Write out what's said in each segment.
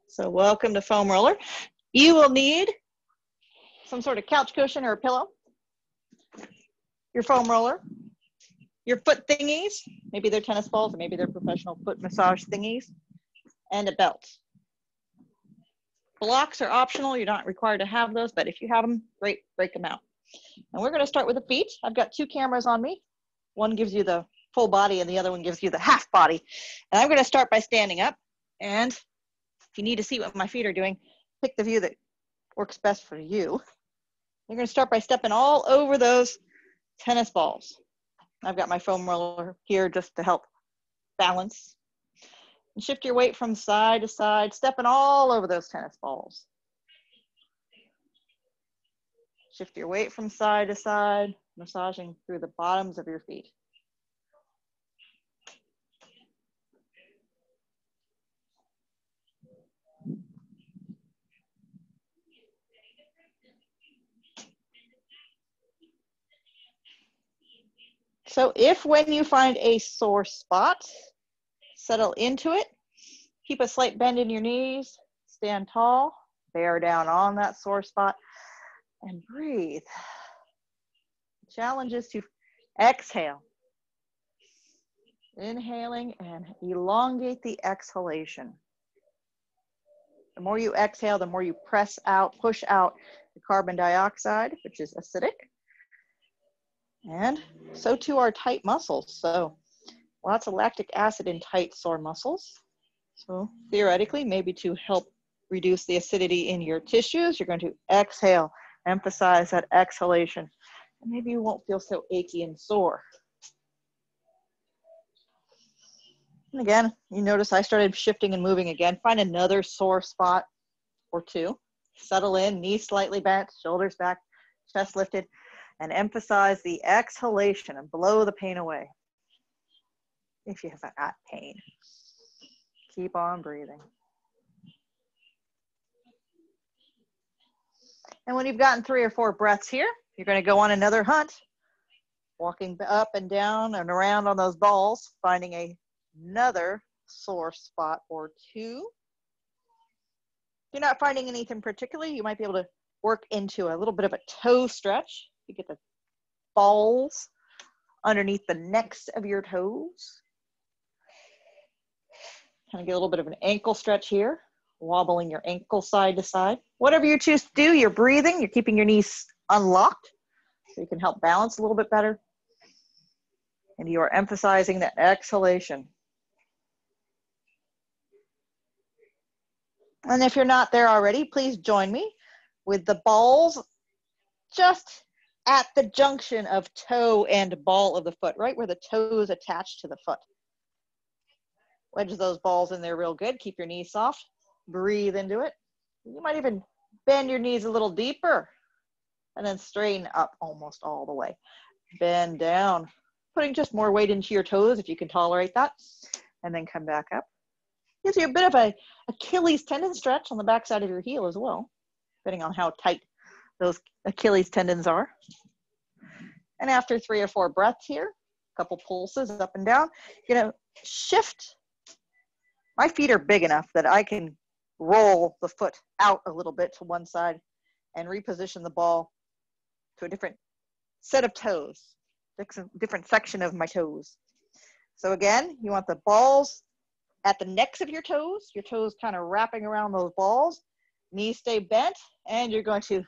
So welcome to Foam Roller. You will need some sort of couch cushion or a pillow, your foam roller, your foot thingies, maybe they're tennis balls or maybe they're professional foot massage thingies, and a belt. Blocks are optional. You're not required to have those, but if you have them, great, break them out. And we're going to start with the feet. I've got two cameras on me. One gives you the full body and the other one gives you the half body. And I'm going to start by standing up. And if you need to see what my feet are doing, pick the view that works best for you. You're going to start by stepping all over those tennis balls. I've got my foam roller here just to help balance. And shift your weight from side to side, stepping all over those tennis balls. Shift your weight from side to side, massaging through the bottoms of your feet. So if when you find a sore spot, settle into it, keep a slight bend in your knees, stand tall, bear down on that sore spot, and breathe. The challenge is to exhale. Inhaling and elongate the exhalation. The more you exhale, the more you press out, push out the carbon dioxide, which is acidic. And so too are tight muscles. So lots of lactic acid in tight, sore muscles. So theoretically, maybe to help reduce the acidity in your tissues, you're going to exhale, emphasize that exhalation. And maybe you won't feel so achy and sore. And again, you notice I started shifting and moving again. Find another sore spot or two. Settle in, knees slightly bent, shoulders back, chest lifted, and emphasize the exhalation and blow the pain away. If you have that pain, keep on breathing. And when you've gotten 3 or 4 breaths here, you're going to go on another hunt, walking up and down and around on those balls, finding another sore spot or two. If you're not finding anything particularly, you might be able to work into a little bit of a toe stretch. You get the balls underneath the necks of your toes. Kind of get a little bit of an ankle stretch here, wobbling your ankle side to side. Whatever you choose to do, you're breathing, you're keeping your knees unlocked so you can help balance a little bit better. And you are emphasizing that exhalation. And if you're not there already, please join me with the balls just at the junction of toe and ball of the foot, right where the toe is attached to the foot. Wedge those balls in there real good. Keep your knees soft. Breathe into it. You might even bend your knees a little deeper and then straighten up almost all the way. Bend down, putting just more weight into your toes if you can tolerate that, and then come back up. Gives you a bit of a Achilles tendon stretch on the backside of your heel as well, depending on how tight those Achilles tendons are. And after 3 or 4 breaths here, a couple pulses up and down, you're gonna shift. My feet are big enough that I can roll the foot out a little bit to one side and reposition the ball to a different set of toes, different section of my toes. So again, you want the balls at the necks of your toes kind of wrapping around those balls, knees stay bent, and you're going to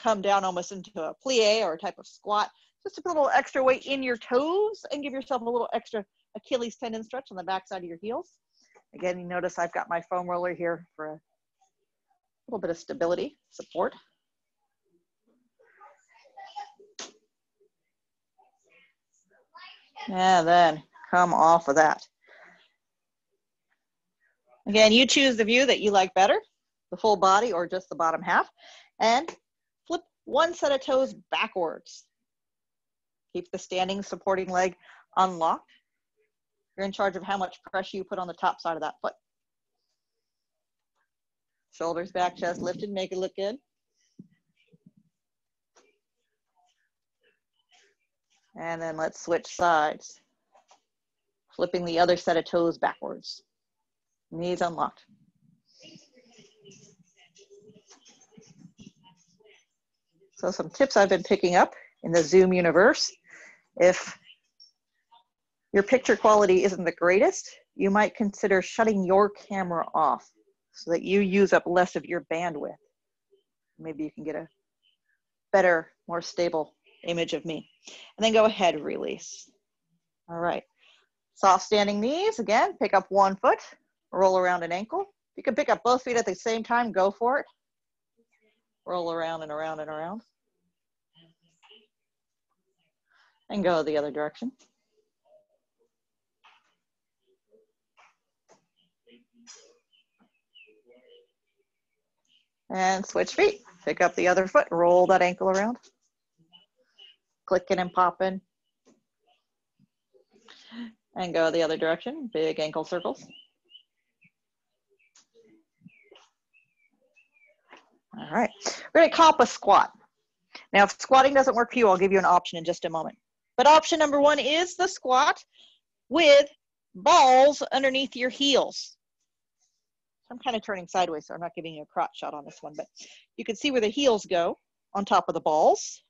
come down almost into a plie or a type of squat. Just to put a little extra weight in your toes and give yourself a little extra Achilles tendon stretch on the backside of your heels. Again, you notice I've got my foam roller here for a little bit of stability, support. And then come off of that. Again, you choose the view that you like better, the full body or just the bottom half, and flip one set of toes backwards. Keep the standing supporting leg unlocked. You're in charge of how much pressure you put on the top side of that foot. Shoulders back, chest lifted, make it look good. And then let's switch sides. Flipping the other set of toes backwards. Knees unlocked. So some tips I've been picking up in the Zoom universe. If your picture quality isn't the greatest, you might consider shutting your camera off so that you use up less of your bandwidth. Maybe you can get a better, more stable image of me. And then go ahead, release. All right. Soft standing knees. Again, pick up one foot, roll around an ankle. You can pick up both feet at the same time. Go for it. Roll around and around and around. And go the other direction. And switch feet. Pick up the other foot, roll that ankle around. Clicking and popping. And go the other direction, big ankle circles. All right, we're gonna comp a squat. Now, if squatting doesn't work for you, I'll give you an option in just a moment. But option number one is the squat with balls underneath your heels. I'm kind of turning sideways, so I'm not giving you a crotch shot on this one, but you can see where the heels go on top of the balls.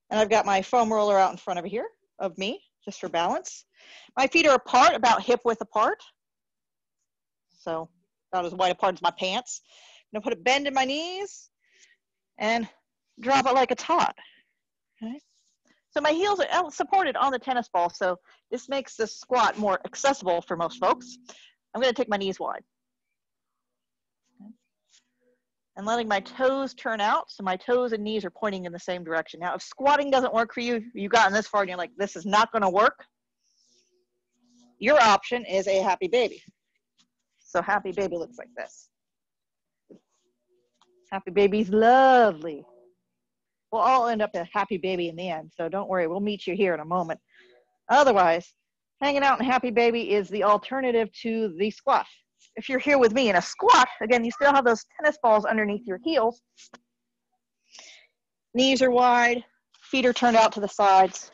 And I've got my foam roller out in front of here of me, just for balance. My feet are apart, about hip width apart. So about as wide apart as my pants. I'm gonna put a bend in my knees and drop it like a tot. Okay. So my heels are supported on the tennis ball, so this makes the squat more accessible for most folks. I'm gonna take my knees wide. Okay. And letting my toes turn out, so my toes and knees are pointing in the same direction. Now, if squatting doesn't work for you, you've gotten this far and you're like, this is not gonna work, your option is a happy baby. So happy baby looks like this. Happy baby's lovely. We'll all end up a happy baby in the end, so don't worry, we'll meet you here in a moment. Otherwise, hanging out in happy baby is the alternative to the squat. If you're here with me in a squat, again, you still have those tennis balls underneath your heels. Knees are wide, feet are turned out to the sides.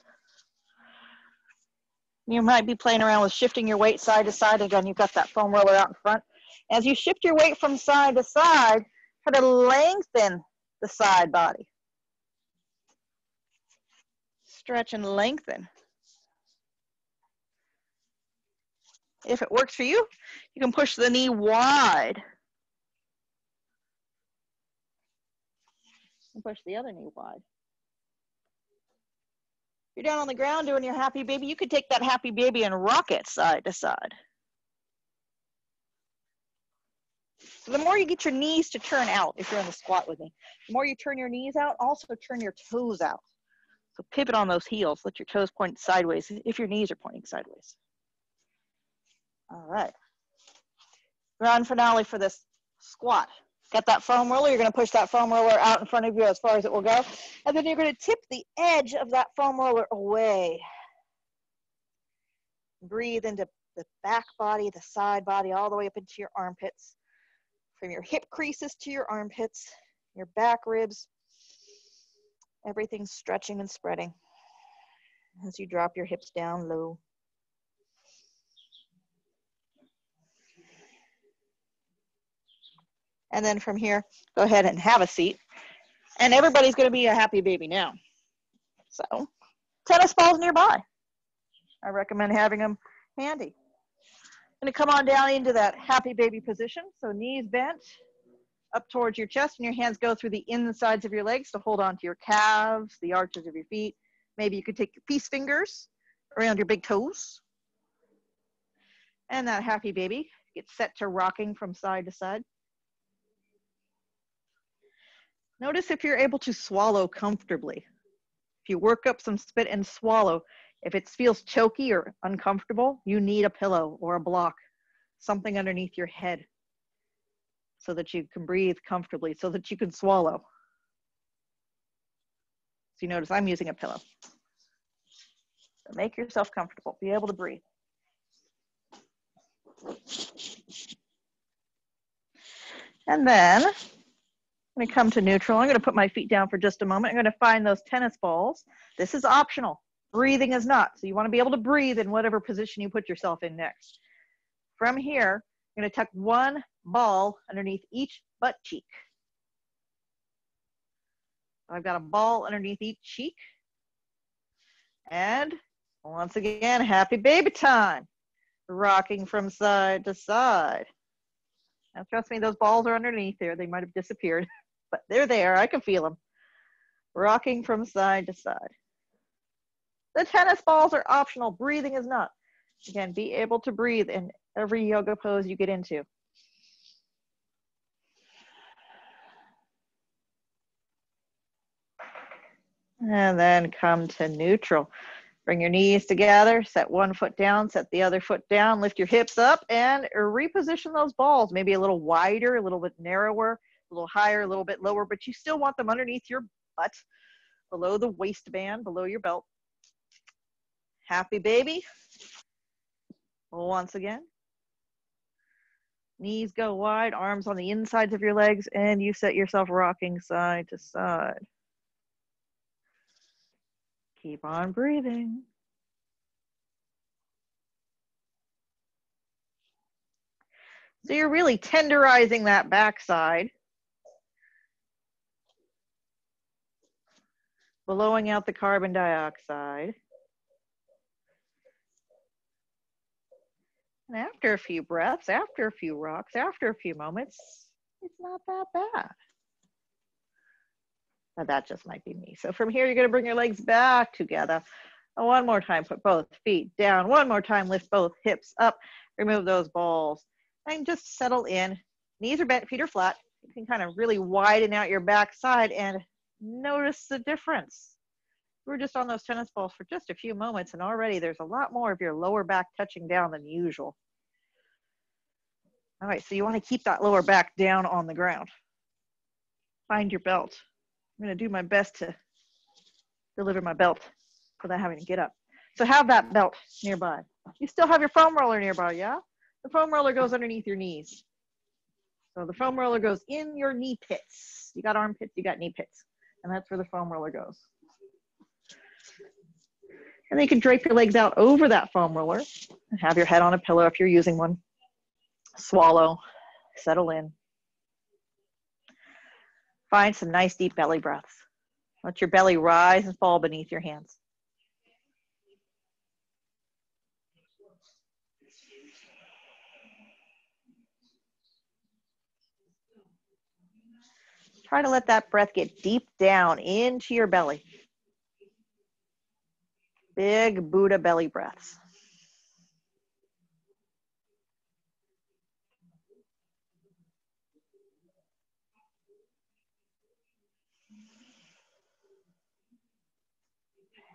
You might be playing around with shifting your weight side to side. Again, you've got that foam roller out in front. As you shift your weight from side to side, try to lengthen the side body. Stretch and lengthen. If it works for you, you can push the knee wide. And push the other knee wide. If you're down on the ground doing your happy baby, you could take that happy baby and rock it side to side. So the more you get your knees to turn out, if you're in the squat with me, the more you turn your knees out, also turn your toes out. So pivot on those heels, let your toes point sideways if your knees are pointing sideways. All right. Grand finale for this squat. Got that foam roller, you're gonna push that foam roller out in front of you as far as it will go. And then you're gonna tip the edge of that foam roller away. Breathe into the back body, the side body, all the way up into your armpits. From your hip creases to your armpits, your back ribs, everything's stretching and spreading as you drop your hips down low. And then from here, go ahead and have a seat. And everybody's gonna be a happy baby now. So, tennis balls nearby. I recommend having them handy. Gonna come on down into that happy baby position. So knees bent up towards your chest and your hands go through the insides of your legs to hold on to your calves, the arches of your feet. Maybe you could take your peace fingers around your big toes. And that happy baby gets set to rocking from side to side. Notice if you're able to swallow comfortably. If you work up some spit and swallow, if it feels choky or uncomfortable, you need a pillow or a block, something underneath your head so that you can breathe comfortably, so that you can swallow. So you notice I'm using a pillow. So make yourself comfortable, be able to breathe. And then I'm gonna come to neutral. I'm gonna put my feet down for just a moment. I'm gonna find those tennis balls. This is optional. Breathing is not. So you wanna be able to breathe in whatever position you put yourself in next. From here, you're going to tuck one ball underneath each butt cheek. I've got a ball underneath each cheek. And once again, happy baby time. Rocking from side to side. Now, trust me, those balls are underneath there. They might have disappeared, but they're there. I can feel them. Rocking from side to side. The tennis balls are optional. Breathing is not. Again, be able to breathe in every yoga pose you get into. And then come to neutral. Bring your knees together, set one foot down, set the other foot down, lift your hips up, and reposition those balls. Maybe a little wider, a little bit narrower, a little higher, a little bit lower, but you still want them underneath your butt, below the waistband, below your belt. Happy baby. Once again. Knees go wide, arms on the insides of your legs, and you set yourself rocking side to side. Keep on breathing. So you're really tenderizing that backside, blowing out the carbon dioxide. And after a few breaths, after a few rocks, after a few moments, it's not that bad. Now that just might be me. So from here, you're going to bring your legs back together. And one more time, put both feet down. One more time, lift both hips up. Remove those balls. And just settle in. Knees are bent, feet are flat. You can kind of really widen out your backside and notice the difference. We're just on those tennis balls for just a few moments, and already there's a lot more of your lower back touching down than usual. All right, so you want to keep that lower back down on the ground. Find your belt. I'm going to do my best to deliver my belt without having to get up. So have that belt nearby. You still have your foam roller nearby, yeah? The foam roller goes underneath your knees. So the foam roller goes in your knee pits. You got armpits, you got knee pits. And that's where the foam roller goes. And then you can drape your legs out over that foam roller and have your head on a pillow if you're using one. Swallow, settle in. Find some nice deep belly breaths. Let your belly rise and fall beneath your hands. Try to let that breath get deep down into your belly. Big Buddha belly breaths.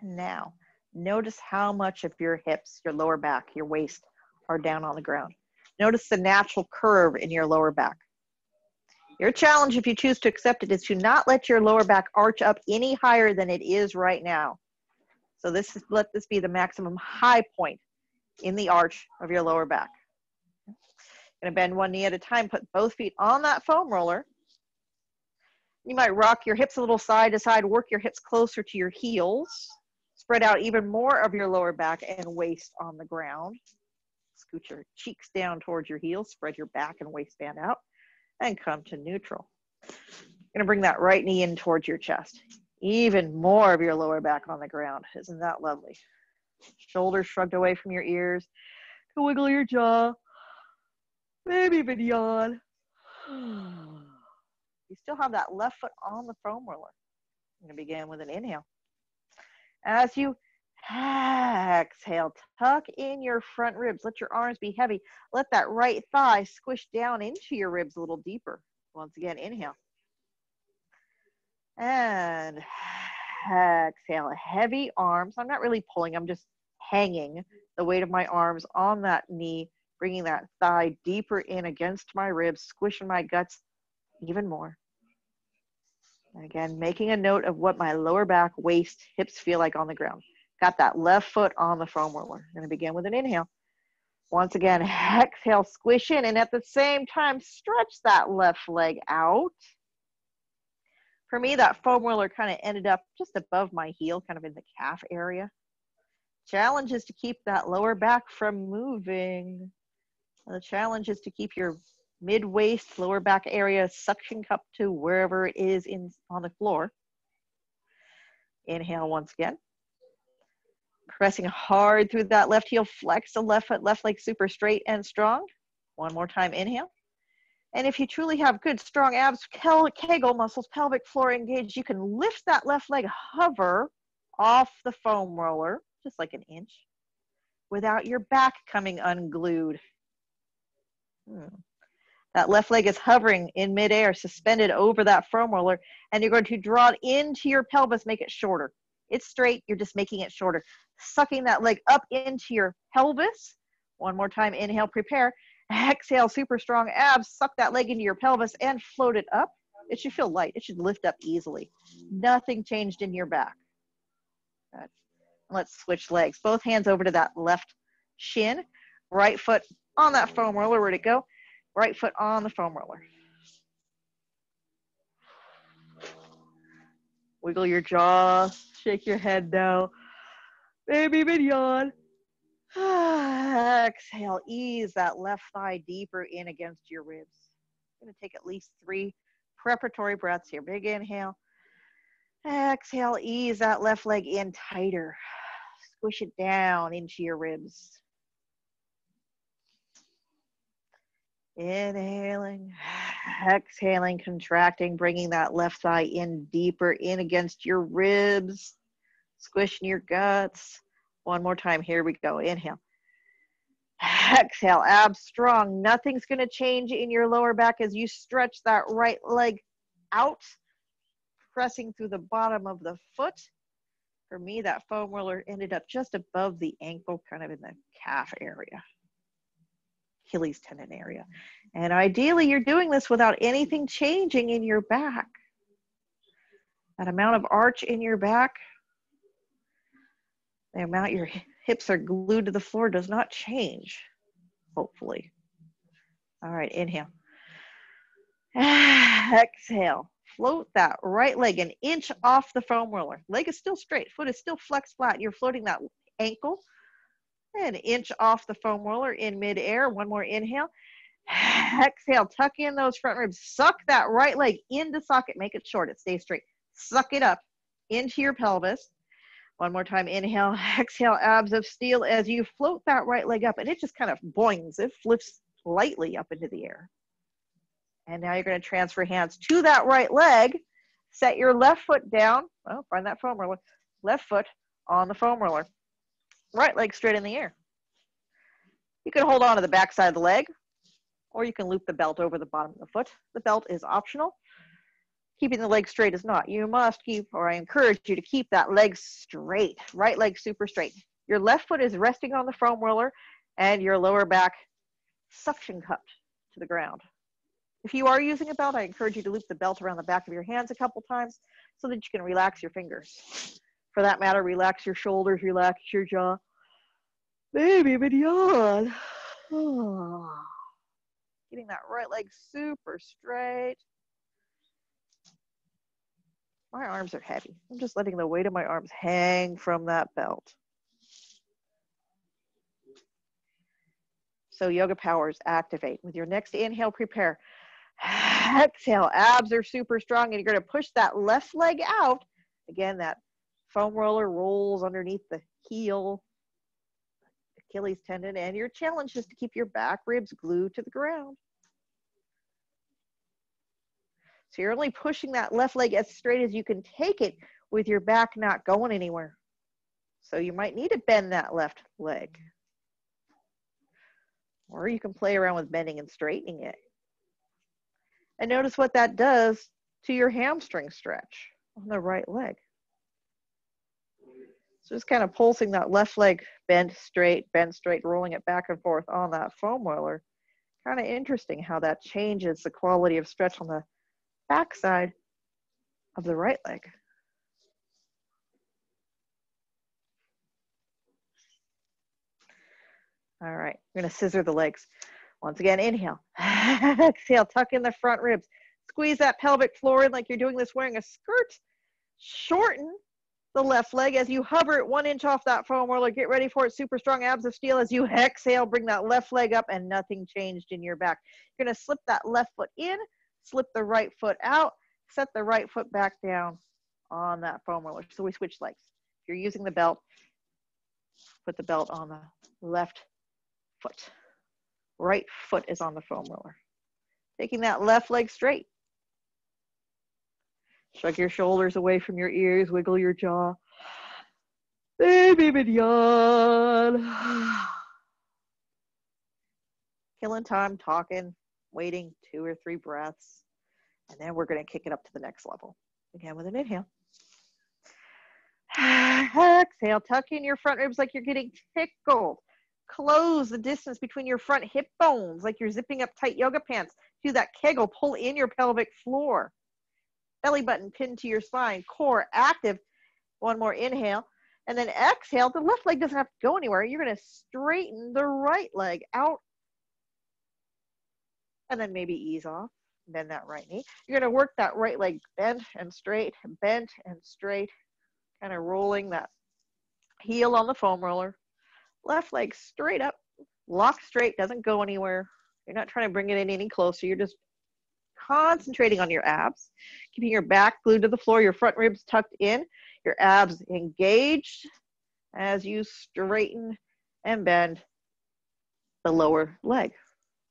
Now, notice how much of your hips, your lower back, your waist are down on the ground. Notice the natural curve in your lower back. Your challenge, if you choose to accept it, is to not let your lower back arch up any higher than it is right now. So let this be the maximum high point in the arch of your lower back. You're going to bend one knee at a time, put both feet on that foam roller. You might rock your hips a little side to side, work your hips closer to your heels. Spread out even more of your lower back and waist on the ground. Scoot your cheeks down towards your heels, spread your back and waistband out, and come to neutral. You're going to bring that right knee in towards your chest. Even more of your lower back on the ground. Isn't that lovely? Shoulders shrugged away from your ears. Wiggle your jaw. Maybe even yawn. You still have that left foot on the foam roller. I'm going to begin with an inhale. As you exhale, tuck in your front ribs. Let your arms be heavy. Let that right thigh squish down into your ribs a little deeper. Once again, inhale. And exhale, heavy arms. I'm not really pulling, I'm just hanging the weight of my arms on that knee, bringing that thigh deeper in against my ribs, squishing my guts even more. And again, making a note of what my lower back, waist, hips feel like on the ground. Got that left foot on the foam roller. I'm going to begin with an inhale. Once again, exhale, squish in, and at the same time, stretch that left leg out. For me, that foam roller kind of ended up just above my heel, kind of in the calf area. Challenge is to keep that lower back from moving. The challenge is to keep your mid-waist, lower back area suction cup to wherever it is on the floor. Inhale once again. Pressing hard through that left heel, flex the left foot, left leg super straight and strong. One more time, inhale. And if you truly have good, strong abs, Kegel muscles, pelvic floor engaged, you can lift that left leg, hover off the foam roller, just like an inch, without your back coming unglued. That left leg is hovering in midair, suspended over that foam roller, and you're going to draw it into your pelvis, make it shorter. It's straight, you're just making it shorter. Sucking that leg up into your pelvis. One more time, inhale, prepare. Exhale, super strong abs, suck that leg into your pelvis and float it up. It should feel light. It should lift up easily. Nothing changed in your back. Good. Let's switch legs. Both hands over to that left shin. Right foot on that foam roller. Where'd it go? Right foot on the foam roller. Wiggle your jaw. Shake your head now. Maybe even yawn. Exhale, ease that left thigh deeper in against your ribs. I'm going to take at least 3 preparatory breaths here. Big inhale. Exhale, ease that left leg in tighter. Squish it down into your ribs. Inhaling, exhaling, contracting, bringing that left thigh in deeper in against your ribs, squishing your guts. One more time. Here we go. Inhale. Exhale. Abs strong. Nothing's going to change in your lower back as you stretch that right leg out, pressing through the bottom of the foot. For me, that foam roller ended up just above the ankle, kind of in the calf area, Achilles tendon area. And ideally, you're doing this without anything changing in your back. That amount of arch in your back, the amount your hips are glued to the floor does not change, hopefully. All right, inhale. Exhale. Float that right leg an inch off the foam roller. Leg is still straight. Foot is still flexed flat. You're floating that ankle an inch off the foam roller in midair. One more inhale. Exhale. Tuck in those front ribs. Suck that right leg into socket. Make it short. It stays straight. Suck it up into your pelvis. One more time, inhale, exhale, abs of steel as you float that right leg up, and it just kind of boings. It flips lightly up into the air. And now you're going to transfer hands to that right leg. Set your left foot down. Well, find that foam roller. Left foot on the foam roller. Right leg straight in the air. You can hold on to the back side of the leg, or you can loop the belt over the bottom of the foot. The belt is optional. Keeping the leg straight is not. You must keep, or I encourage you to keep that leg straight. Right leg super straight. Your left foot is resting on the foam roller and your lower back suction cupped to the ground. If you are using a belt, I encourage you to loop the belt around the back of your hands a couple times so that you can relax your fingers. For that matter, relax your shoulders, relax your jaw. Maybe even yawn. Getting that right leg super straight. My arms are heavy. I'm just letting the weight of my arms hang from that belt. So yoga powers activate. With your next inhale, prepare. Exhale, abs are super strong, and you're going to push that left leg out. Again, that foam roller rolls underneath the heel, Achilles tendon, and your challenge is to keep your back ribs glued to the ground. So you're only pushing that left leg as straight as you can take it with your back not going anywhere. So you might need to bend that left leg. Or you can play around with bending and straightening it. And notice what that does to your hamstring stretch on the right leg. So just kind of pulsing that left leg bend straight, rolling it back and forth on that foam roller. Kind of interesting how that changes the quality of stretch on the backside of the right leg. All right, we're going to scissor the legs. Once again, inhale. Exhale, tuck in the front ribs. Squeeze that pelvic floor in like you're doing this wearing a skirt. Shorten the left leg. As you hover it 1 inch off that foam roller, get ready for it. Super strong abs of steel. As you exhale, bring that left leg up and nothing changed in your back. You're going to slip that left foot in, slip the right foot out, set the right foot back down on that foam roller. So we switch legs. If you're using the belt, put the belt on the left foot. Right foot is on the foam roller. Taking that left leg straight. Shrug your shoulders away from your ears, wiggle your jaw. Baby mignon. Killing time, talking, waiting 2 or 3 breaths. And then we're going to kick it up to the next level. Again with an inhale. Exhale, tuck in your front ribs like you're getting tickled. Close the distance between your front hip bones like you're zipping up tight yoga pants. Do that kegel, pull in your pelvic floor. Belly button pinned to your spine, core active. One more inhale. And then exhale, the left leg doesn't have to go anywhere. You're going to straighten the right leg out. And then maybe ease off. Bend that right knee. You're going to work that right leg bent and straight, bent and straight. Kind of rolling that heel on the foam roller. Left leg straight up, lock straight, doesn't go anywhere. You're not trying to bring it in any closer. You're just concentrating on your abs, keeping your back glued to the floor, your front ribs tucked in, your abs engaged as you straighten and bend the lower leg,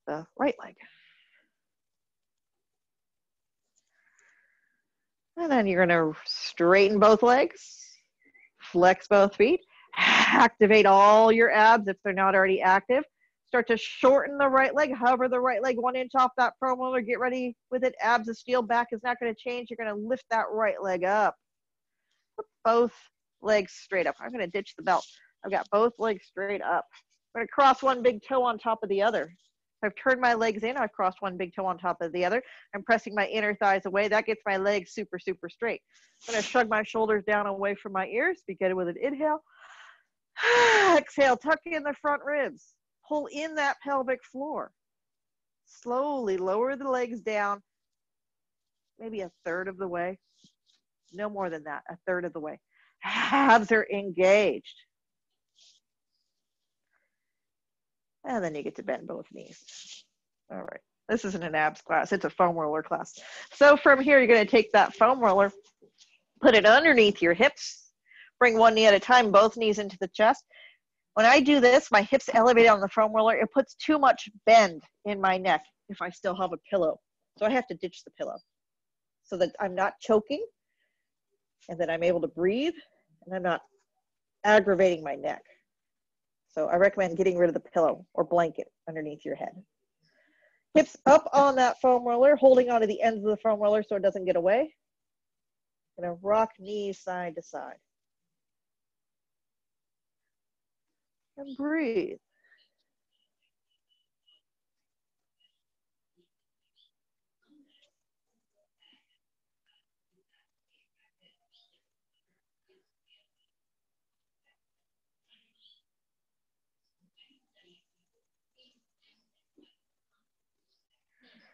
the right leg. And then you're going to straighten both legs, flex both feet, activate all your abs if they're not already active. Start to shorten the right leg, hover the right leg 1 inch off that foam roller. Get ready with it. Abs of steel, back is not going to change. You're going to lift that right leg up. Put both legs straight up. I'm going to ditch the belt. I've got both legs straight up. I'm going to cross one big toe on top of the other. I've turned my legs in. I've crossed one big toe on top of the other. I'm pressing my inner thighs away. That gets my legs super, super straight. I'm going to shrug my shoulders down away from my ears. Begin with an inhale. Exhale, tuck in the front ribs. Pull in that pelvic floor. Slowly lower the legs down, maybe 1/3 of the way. No more than that, 1/3 of the way. Abs are engaged. And then you get to bend both knees. All right, this isn't an abs class, it's a foam roller class. So from here, you're going to take that foam roller, put it underneath your hips, bring one knee at a time, both knees into the chest. When I do this, my hips elevate on the foam roller. It puts too much bend in my neck if I still have a pillow. So I have to ditch the pillow so that I'm not choking and that I'm able to breathe and I'm not aggravating my neck. So I recommend getting rid of the pillow or blanket underneath your head. Hips up on that foam roller, holding onto the ends of the foam roller so it doesn't get away. Gonna rock knees side to side. And breathe.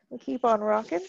We'll keep on rocking.